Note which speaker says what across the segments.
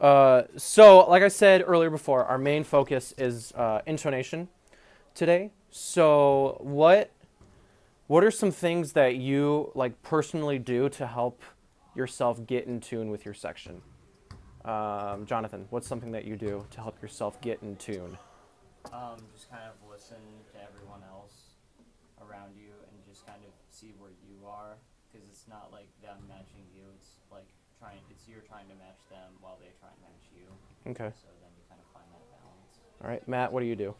Speaker 1: So, like I said earlier before, our main focus is intonation today. So, what are some things that you like personally do to help yourself get in tune with your section? Jonathan, what's something that you do to help yourself get in tune?
Speaker 2: Just kind of listen to everyone else around you and just kind of see where you are, because it's not like them matching you. It's like it's you're trying to match them while they try and match you.
Speaker 1: Okay.
Speaker 2: So then you kind of find that balance.
Speaker 1: All right, Matt, what do you do?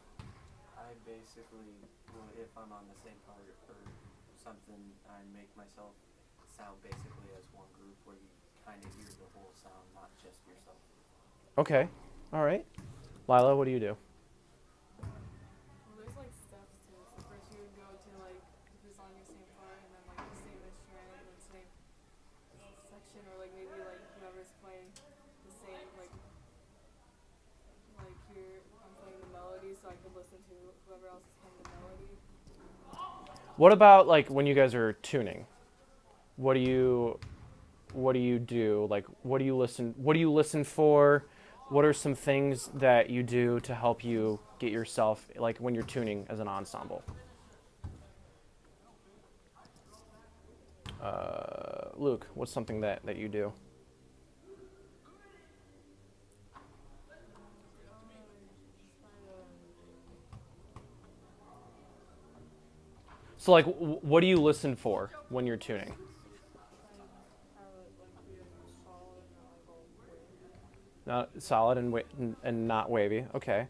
Speaker 3: I basically, well, if I'm on the same part or something, I make myself sound basically as one group where you kind of hear the whole sound, not just yourself.
Speaker 1: Okay. All right. Lila, what do you do?
Speaker 4: Well, there's like steps to it. So first you would go to like who's on your same part, and then like the same instrument, and then same section, or like maybe like whoever's playing the same like here I'm playing the melody, so I could listen to whoever else is playing the melody.
Speaker 1: What about like when you guys are tuning? What do you what do you do? Like what do you listen for? What are some things that you do to help you get yourself like when you're tuning as an ensemble? Luke, what's something that you do? So like what do you listen for when you're tuning?
Speaker 4: Try to have it like be solid and not like all wavy.
Speaker 1: Not solid and and not wavy. Okay.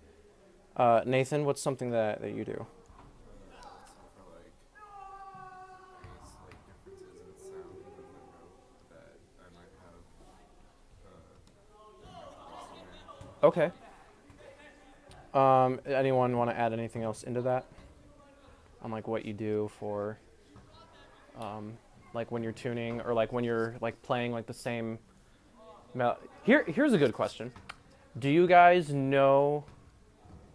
Speaker 1: Nathan, what's something that you do?
Speaker 5: Listen for like, I guess like differences in sound within the note that I might have in my instrument.
Speaker 1: Okay. Anyone want to add anything else into that? On like what you do for like when you're tuning or like when you're like playing like the same here's a good question. Do you guys know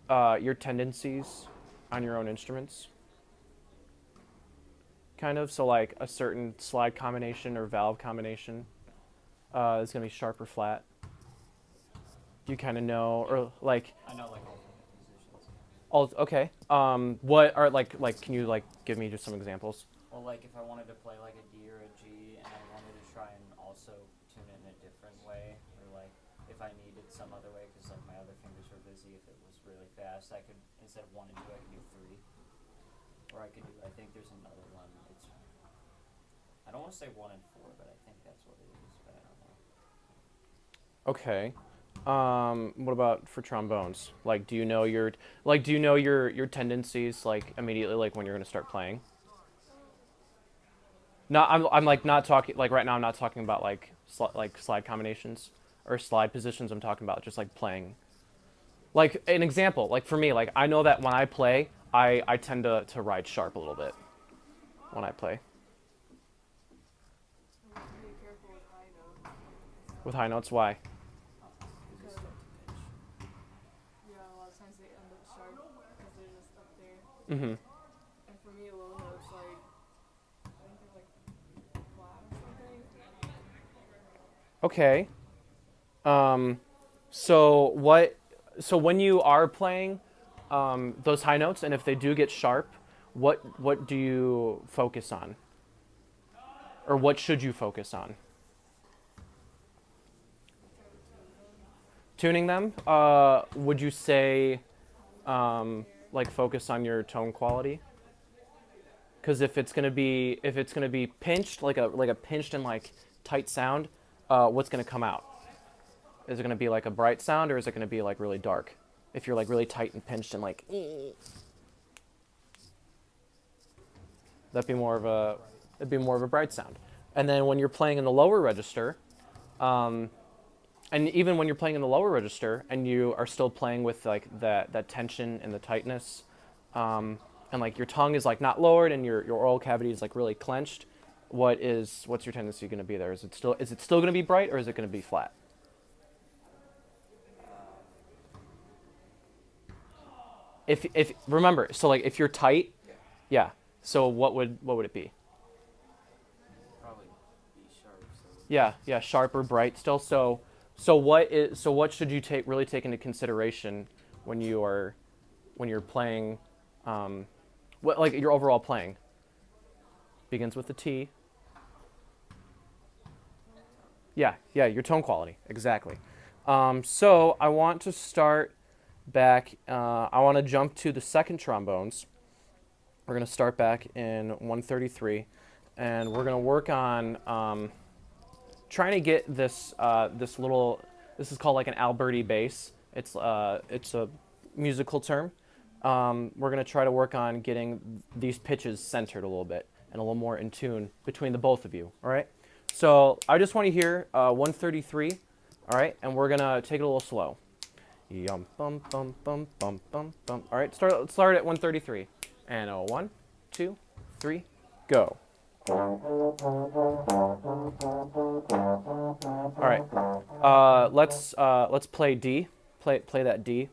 Speaker 1: your tendencies on your own instruments? Kind of. So like a certain slide combination or valve combination is gonna be sharp or flat. Do you kind of know or like
Speaker 2: I know like alternate positions.
Speaker 1: all okay. What are like can you like give me just some examples?
Speaker 2: Well, like if I wanted to play like a D or a G, and I wanted to try and also tune it in a different way, or like if I needed some other way, because like my other fingers were busy, if it was really fast, I could, instead of 1 and 2, I could do 3, or I could do. I think there's another one. It's, I don't want to say 1 and 4, but I think that's what it is, but I don't know.
Speaker 1: Okay. What about for trombones? Like, do you know your tendencies like immediately, like when you're gonna start playing? No, I'm like not talking like right now. I'm not talking about like like slide combinations or slide positions. I'm talking about just like playing. Like an example, like for me, like I know that when I play, I tend to ride sharp a little bit when I play
Speaker 4: You have to be careful with high notes and
Speaker 1: with
Speaker 4: stuff
Speaker 1: high notes. Why?
Speaker 2: Because you
Speaker 4: because
Speaker 2: start to pitch.
Speaker 4: yeah, a lot of times they end up sharp because they're just up there.
Speaker 1: Mm-hmm.
Speaker 4: And for me, low notes like I think they're like flat or something.
Speaker 1: Okay. Um, so what? So when you are playing those high notes, and if they do get sharp, what do you focus on, or what should you focus on?
Speaker 4: Try to tune them.
Speaker 1: Tuning them. Would you say
Speaker 4: Like
Speaker 1: like focus on your tone quality? Because if it's gonna be pinched like a pinched and like tight sound, what's gonna come out? Is it gonna be like a bright sound or is it gonna be like really dark? If you're like really tight and pinched and like that'd be more of a
Speaker 3: Right.
Speaker 1: it'd be more of a bright sound. And then when you're playing in the lower register, and even when you're playing in the lower register and you are still playing with like that tension and the tightness, and like your tongue is like not lowered and your oral cavity is like really clenched, what's your tendency going to be there? Is it still going to be bright or is it going to be flat?
Speaker 3: Um,
Speaker 1: If remember, so like if you're tight,
Speaker 3: yeah,
Speaker 1: yeah. So what would it be?
Speaker 3: probably be sharp. So
Speaker 1: Yeah, yeah, sharp or bright still. So what should you really take into consideration when you're playing, what like your overall playing? Begins with a T. Yeah, your tone quality, exactly. So I want to start back. I want to jump to the second trombones. We're gonna start back in 133, and we're gonna work on trying to get this this little. This is called like an Alberti bass. It's a musical term. We're gonna try to work on getting these pitches centered a little bit and a little more in tune between the both of you. All right. So I just want to hear 133. All right, and we're gonna take it a little slow. Yum bum bum bum bum bum bum. All right, let's start at 133. And 1, 2, 3, go. All right. Let's play D. Play that D.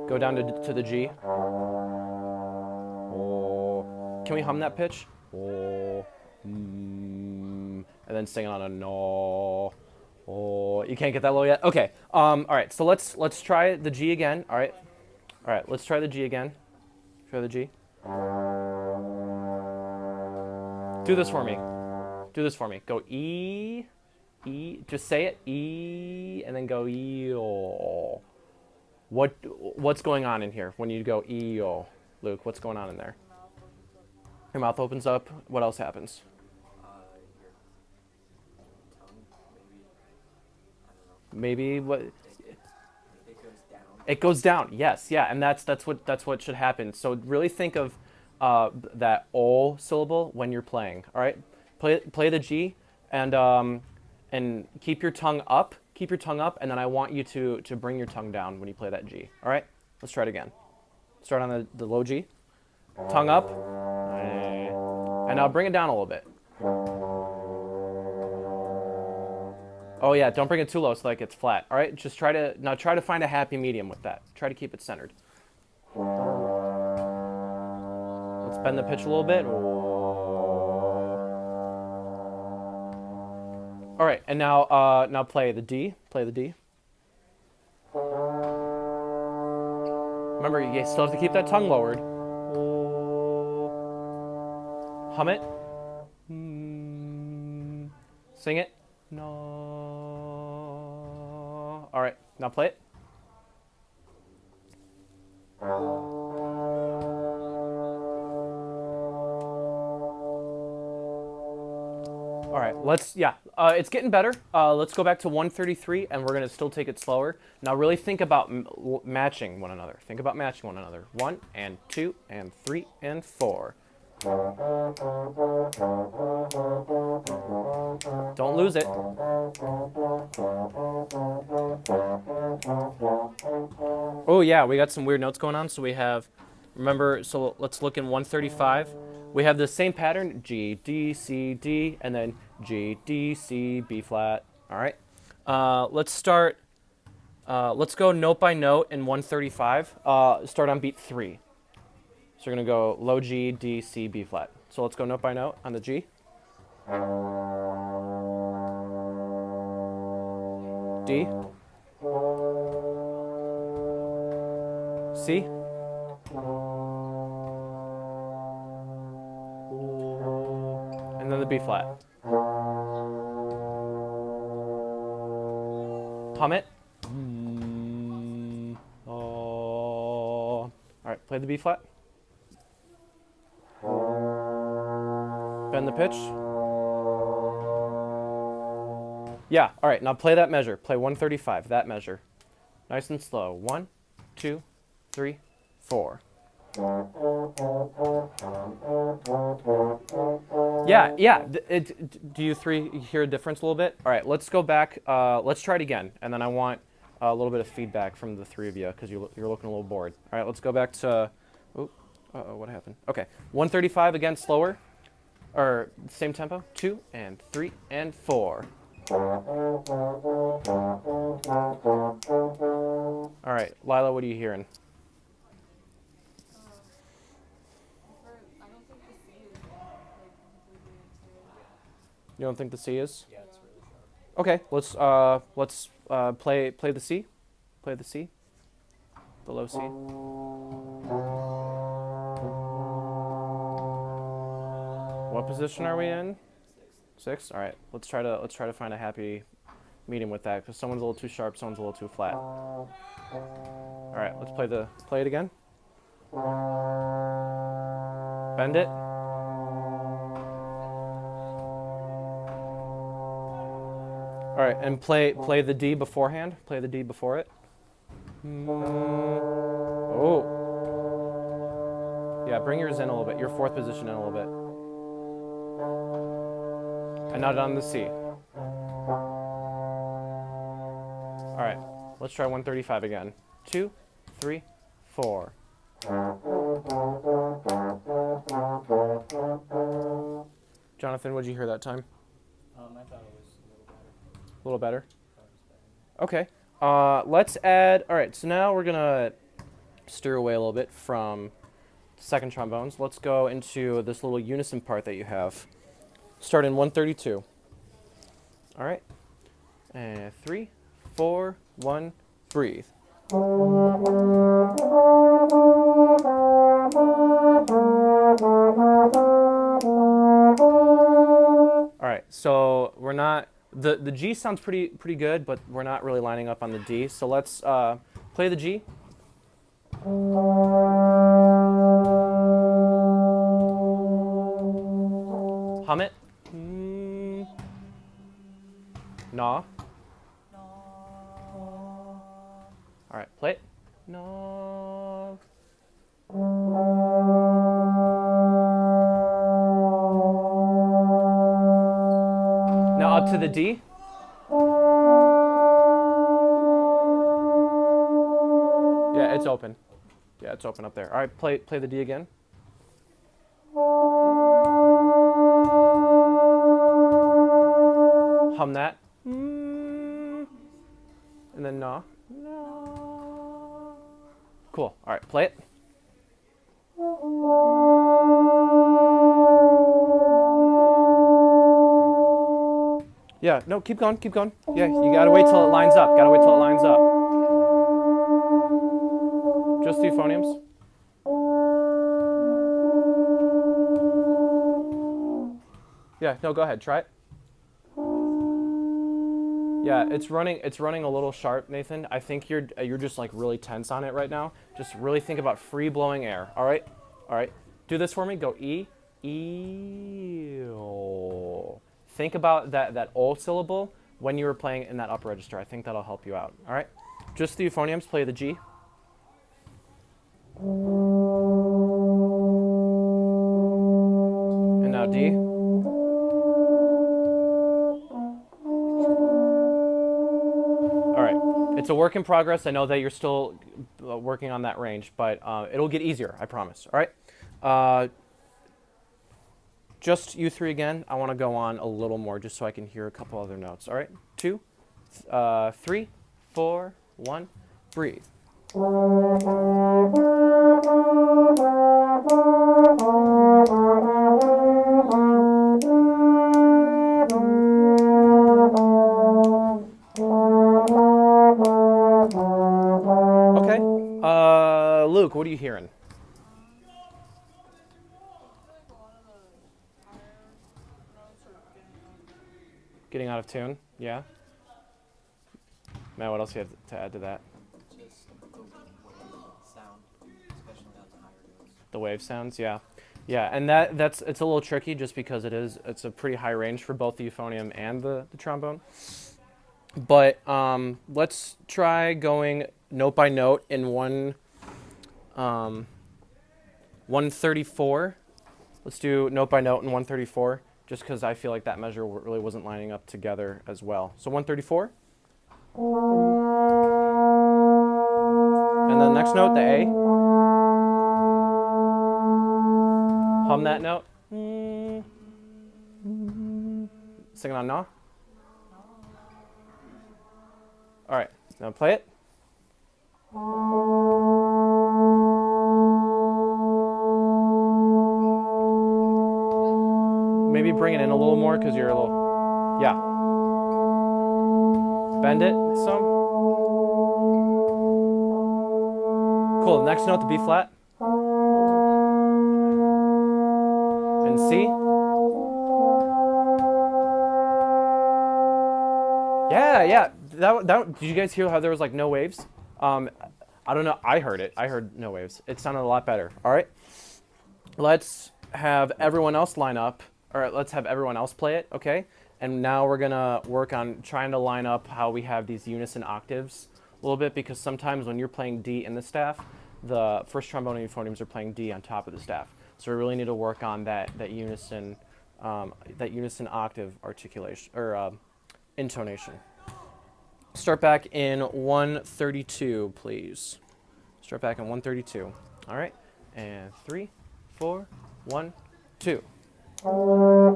Speaker 1: Go down to the G. Oh. Can we hum that pitch? Oh. And then sing it on a no. Oh. You can't get that low yet? Okay. All right. So let's try the G again. All right. All right. Let's try the G again. Try the G. Do this for me. Do this for me. Go E. E. Just say it. E. And then go E. O. What's going on in here when you go E. O? Luke, what's going on in there? Your mouth opens up. What else happens?
Speaker 3: Your tongue, maybe. I don't know.
Speaker 1: Maybe what?
Speaker 3: It goes down.
Speaker 1: It goes down. Yes, yeah, and that's what should happen. So really think of that O syllable when you're playing. All right, play the G, and keep your tongue up. Keep your tongue up, and then I want you to bring your tongue down when you play that G. All right, let's try it again. Start on the low G, tongue up, and now bring it down a little bit. Oh yeah, don't bring it too low so that it gets flat. All right, just try to find a happy medium with that. Try to keep it centered. Let's bend the pitch a little bit. All right, and now play the D. Play the D. Remember, you still have to keep that tongue lowered. Hum it. Sing it. No. All right, now play it. All right, it's getting better. Let's go back to 133, and we're gonna still take it slower. Now really think about matching one another. Think about matching one another. 1 and 2 and 3 and 4. Don't lose it. Oh yeah, we got some weird notes going on. So we have, remember, so let's look in 135. We have the same pattern, G, D, C, D, and then G, D, C, B flat. All right. Let's go note by note in 135. Start on beat 3. So we're going to go low G, D, C, B flat. So let's go note by note on the G. D. C. And then the B flat. Hum it. Oh. All right, play the B flat. Bend the pitch. Yeah, all right, now play that measure. Play 135, that measure. Nice and slow. 1, 2, 3, 4. Yeah. Do you three hear a difference a little bit? All right, let's go back. Let's try it again, and then I want a little bit of feedback from the three of you because you're looking a little bored. All right, let's go back to. What happened? Okay, 135 again, slower, or same tempo. 2 and 3 and 4. All right, Lila, what are you hearing?
Speaker 4: I don't think the C is like completely into it.
Speaker 1: You don't think the C is?
Speaker 2: Yeah, it's really sharp.
Speaker 1: Okay, let's play the C. Play the C. The low C. What position are we in? Six. All right. Let's try to find a happy medium with that because someone's a little too sharp, someone's a little too flat. All right. Let's play it again. Bend it. All right, and play the D beforehand. Play the D before it. Oh. Yeah, bring yours in a little bit. Your fourth position in a little bit. And not on the C. All right, let's try 135 again. 2, 3, 4. Jonathan, what did you hear that time?
Speaker 2: I thought it was a little better.
Speaker 1: A little better?
Speaker 2: Thought it was better.
Speaker 1: Okay. Let's add, all right, so now we're gonna steer away a little bit from second trombones. Let's go into this little unison part that you have. Start in 132. All right. And 3, 4, 1, breathe. All right, so we're not, the G sounds pretty good, but we're not really lining up on the D. So let's play the G. Hum it. Nah. All right, play it. Nah. Now up to the D. Yeah, it's open. Yeah, it's open up there. All right, play the D again. Hum that. And then nah. Cool. All right, play it. Yeah, no, keep going. Yeah, you gotta wait till it lines up. Just the euphoniums. Yeah, no, go ahead, try it. Yeah, it's running a little sharp, Nathan. I think you're just like really tense on it right now. Just really think about free blowing air. All right? Do this for me. Go E, O. Think about that O syllable when you were playing in that upper register. I think that'll help you out. All right? Just the euphoniums, play the G. And now D. It's a work in progress. I know that you're still working on that range, but it'll get easier, I promise. All right? Just you three again. I want to go on a little more just so I can hear a couple other notes. All right? 2, 3, 4, 1, breathe. Okay. Luke, what are you hearing? Getting out of tune? Yeah. Matt, what else do you have to add to that?
Speaker 3: Just the wave sound, especially on the higher notes.
Speaker 1: The wave sounds, yeah. Yeah, and it's a little tricky just because it's a pretty high range for both the euphonium and the trombone. But let's try going note by note in 134. Let's do note by note in 134, just because I feel like that measure really wasn't lining up together as well. So 134. And then next note, the A. Hum that note. Sing it on Na. All right, now play it. Maybe bring it in a little more because you're a little... Yeah. Bend it some. Cool. Next note, the B flat. And C. Yeah. That. Did you guys hear how there was like no waves? I don't know. I heard it. I heard no waves. It sounded a lot better. All right. Let's have everyone else line up, or let's have everyone else play it, okay? And now we're gonna work on trying to line up how we have these unison octaves a little bit, because sometimes when you're playing D in the staff, the first trombone and euphoniums are playing D on top of the staff. So we really need to work on that unison octave articulation or intonation. Start back in 132, please. Start back in 132. All right, and 3, 4, 1, 2. All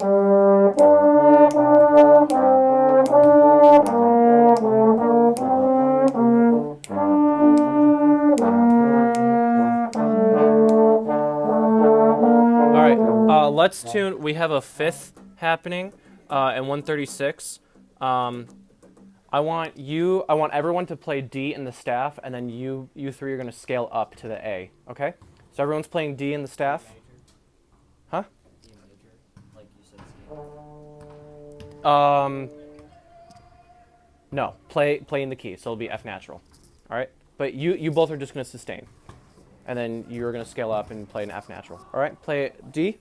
Speaker 1: right, let's tune. We have a fifth happening in 136. I want everyone to play D in the staff, and then you three are going to scale up to the A, okay? So everyone's playing D in the staff? Huh?
Speaker 2: D major, like you said C.
Speaker 1: No, play in the key, so it'll be F natural, all right? But you both are just going to sustain, and then you're going to scale up and play an F natural, all right? Play D.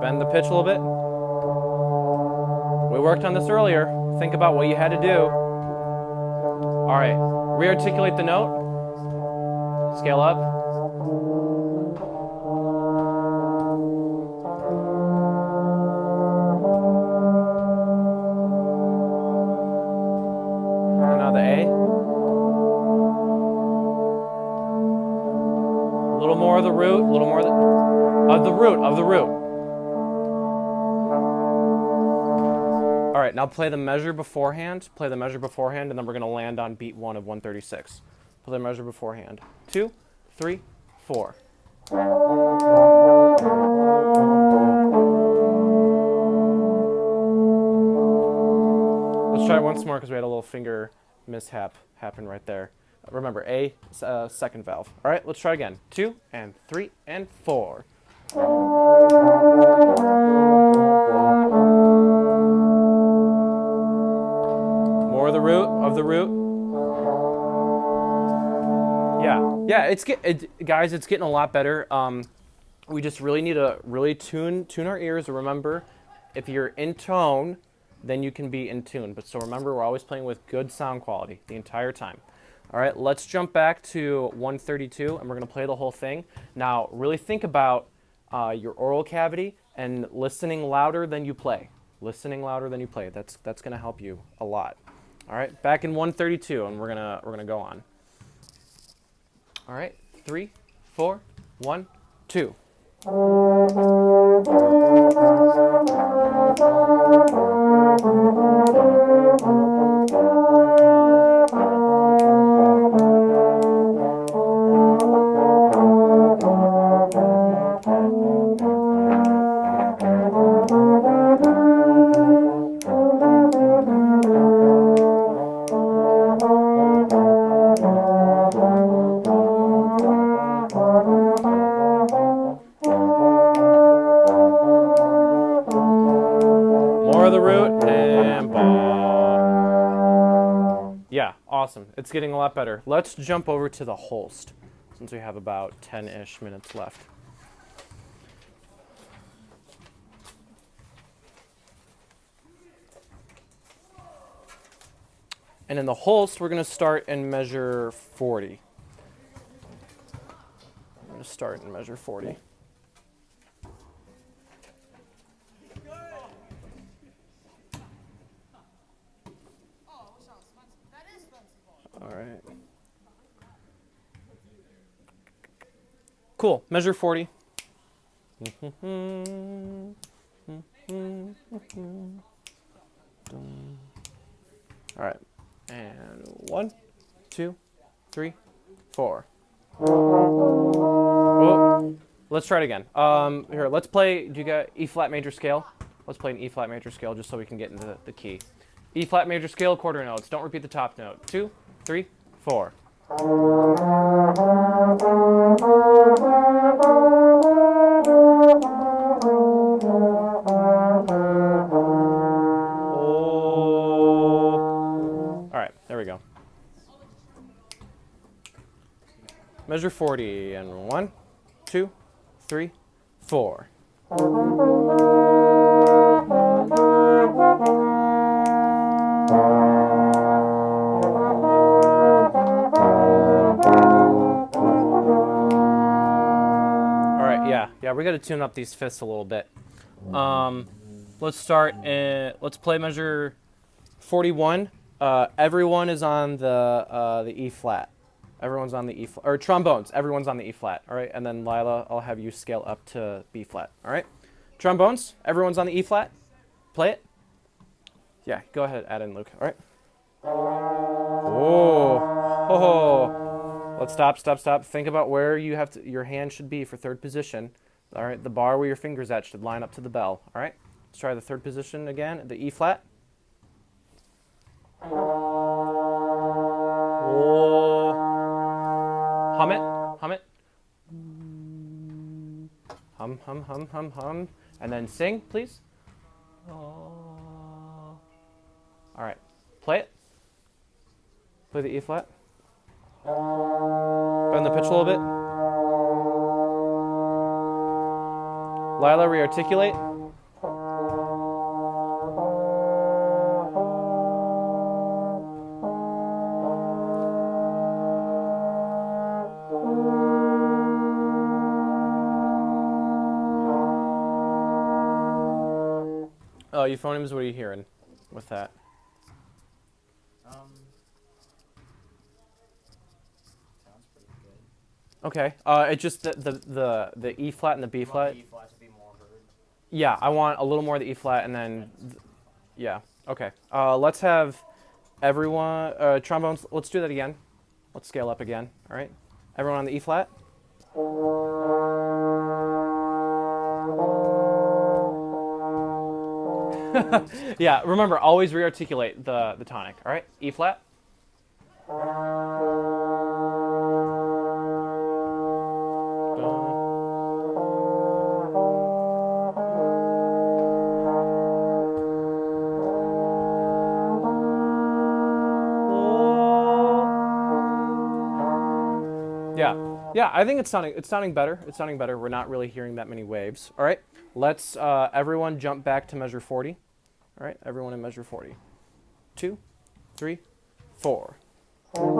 Speaker 1: Bend the pitch a little bit. We worked on this earlier. Think about what you had to do. All right, re-articulate the note. Scale up. And now the A. A little more of the root, a little more of the root. All right, now play the measure beforehand. And then we're going to land on beat 1 of 136. Play the measure beforehand. 2, 3, 4. Let's try it once more because we had a little finger mishap happen right there. Remember, A, second valve. All right, let's try again. 2, and 3, and 4. More of the root. Yeah. Guys, it's getting a lot better. We just really need to tune our ears. Remember, if you're in tone, then you can be in tune. But so remember, we're always playing with good sound quality the entire time. All right, let's jump back to 132, and we're going to play the whole thing. Now, really think about your oral cavity and listening louder than you play. That's going to help you a lot. All right, back in 132, and we're gonna go on. All right, 3, 4, 1, 2. Awesome. It's getting a lot better. Let's jump over to the Holst, since we have about 10-ish minutes left. And in the Holst, we're going to start in measure 40. I'm going to start in measure 40. All right. Cool. Measure 40. All right. And 1, 2, 3, 4. Oh. Let's try it again. Here, let's play. Do you got E flat major scale? Let's play an E flat major scale just so we can get into the key. E flat major scale, quarter notes. Don't repeat the top note. 2, 3, 4. Oh. All right, there we go. Measure 40 and 1, 2, 3, 4. Yeah, we got to tune up these fifths a little bit. Let's start. Let's play measure 41. Everyone is on the E flat. Everyone's on the E flat, or trombones. Everyone's on the E flat. All right, and then Lila, I'll have you scale up to B flat. All right, trombones. Everyone's on the E flat. Play it. Yeah, go ahead, add in Luke. All right. Oh. Let's stop. Think about where you have to. Your hand should be for third position. All right, the bar where your finger's at should line up to the bell. All right, let's try the third position again. The E flat. Oh. Hum it. Hum. And then sing, please. Oh. All right, play it. Play the E flat. Bend the pitch a little bit. Lila, rearticulate. Oh, euphoniums, what are you hearing with that?
Speaker 2: Sounds pretty good.
Speaker 1: Okay. It's just the E flat and the B
Speaker 2: You want
Speaker 1: flat.
Speaker 2: the E flat to be more heard.
Speaker 1: Yeah, I want a little more of the E flat and then, yeah. Okay. Let's have everyone trombones. Let's do that again. Let's scale up again. All right. Everyone on the E flat. Yeah. Remember, always rearticulate the tonic. All right. E flat. Yeah, I think it's sounding better. It's sounding better. We're not really hearing that many waves. All right, let's everyone jump back to measure 40. All right, everyone in measure 40. 2, 3, 4. All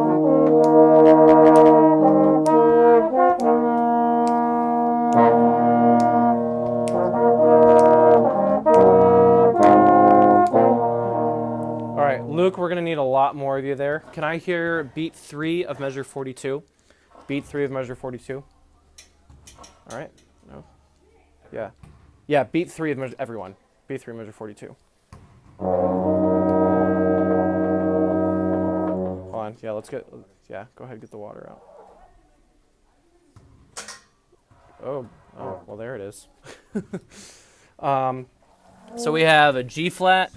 Speaker 1: right, Luke, we're gonna need a lot more of you there. Can I hear beat 3 of measure 42? Beat 3 of measure 42. All right. No. Yeah. Yeah. Beat 3 of measure. Everyone. Beat 3 of measure 42. Hold on. Yeah. Let's get. Yeah. Go ahead. Get the water out. Oh. Well, there it is. So we have a G flat,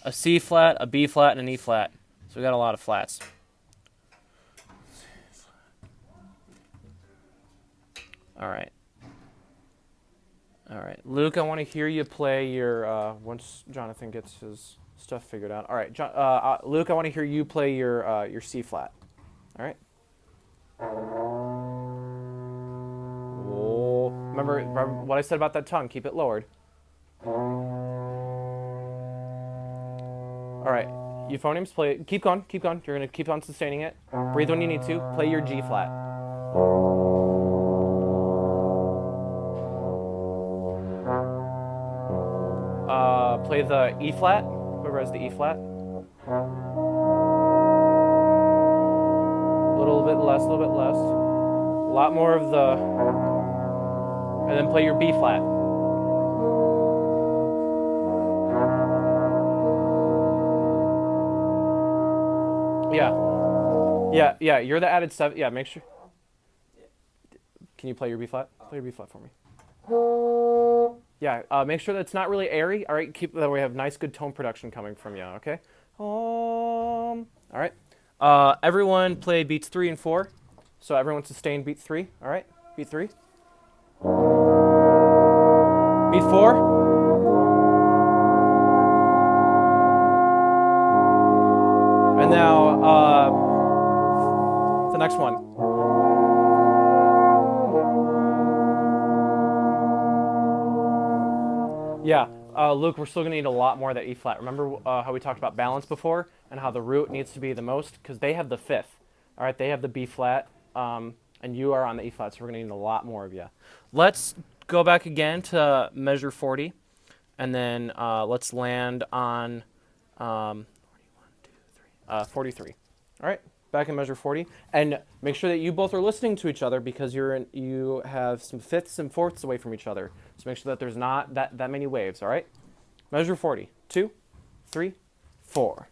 Speaker 1: a C flat, a B flat, and an E flat. So we got a lot of flats. All right. Luke, I want to hear you play your, once Jonathan gets his stuff figured out. All right, Luke, I want to hear you play your C flat. All right. Oh, remember what I said about that tongue. Keep it lowered. All right. Euphoniums, play it. Keep going. You're going to keep on sustaining it. Breathe when you need to. Play your G flat. Play the E flat. Whoever has the E flat. A little bit less. A lot more of the. And then play your B flat. Yeah. You're the added 7. Yeah, make sure. Can you play your B flat? Play your B flat for me. Yeah, make sure that it's not really airy. All right, keep that we have nice, good tone production coming from you. Okay. All right. Everyone play beats 3 and 4. So everyone sustain beat 3. All right. Beat 3. Beat 4. And now the next one. Yeah, Luke, we're still going to need a lot more of that E flat. Remember how we talked about balance before and how the root needs to be the most? Because they have the 5th. All right, they have the B flat, and you are on the E flat, so we're going to need a lot more of you. Let's go back again to measure 40, and then let's land on 43. All right, back in measure 40. And make sure that you both are listening to each other because you have some 5ths and 4ths away from each other. So make sure that there's not that many waves, all right? Measure 40. 2, 3, 4.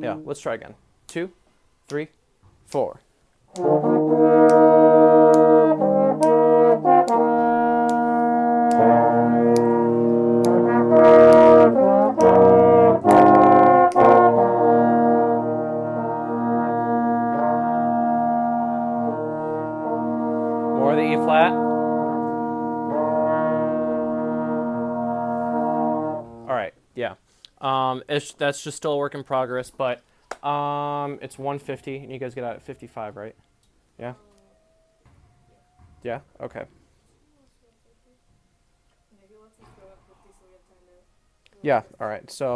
Speaker 1: Yeah, let's try again. 2, 3, 4. More of the E flat. All right, yeah. That's just still a work in progress, but it's 150, and you guys get out at 55, right? Yeah? Yeah? Okay.
Speaker 4: Maybe let's just go at 50 so we have time to.
Speaker 1: Yeah, all right. So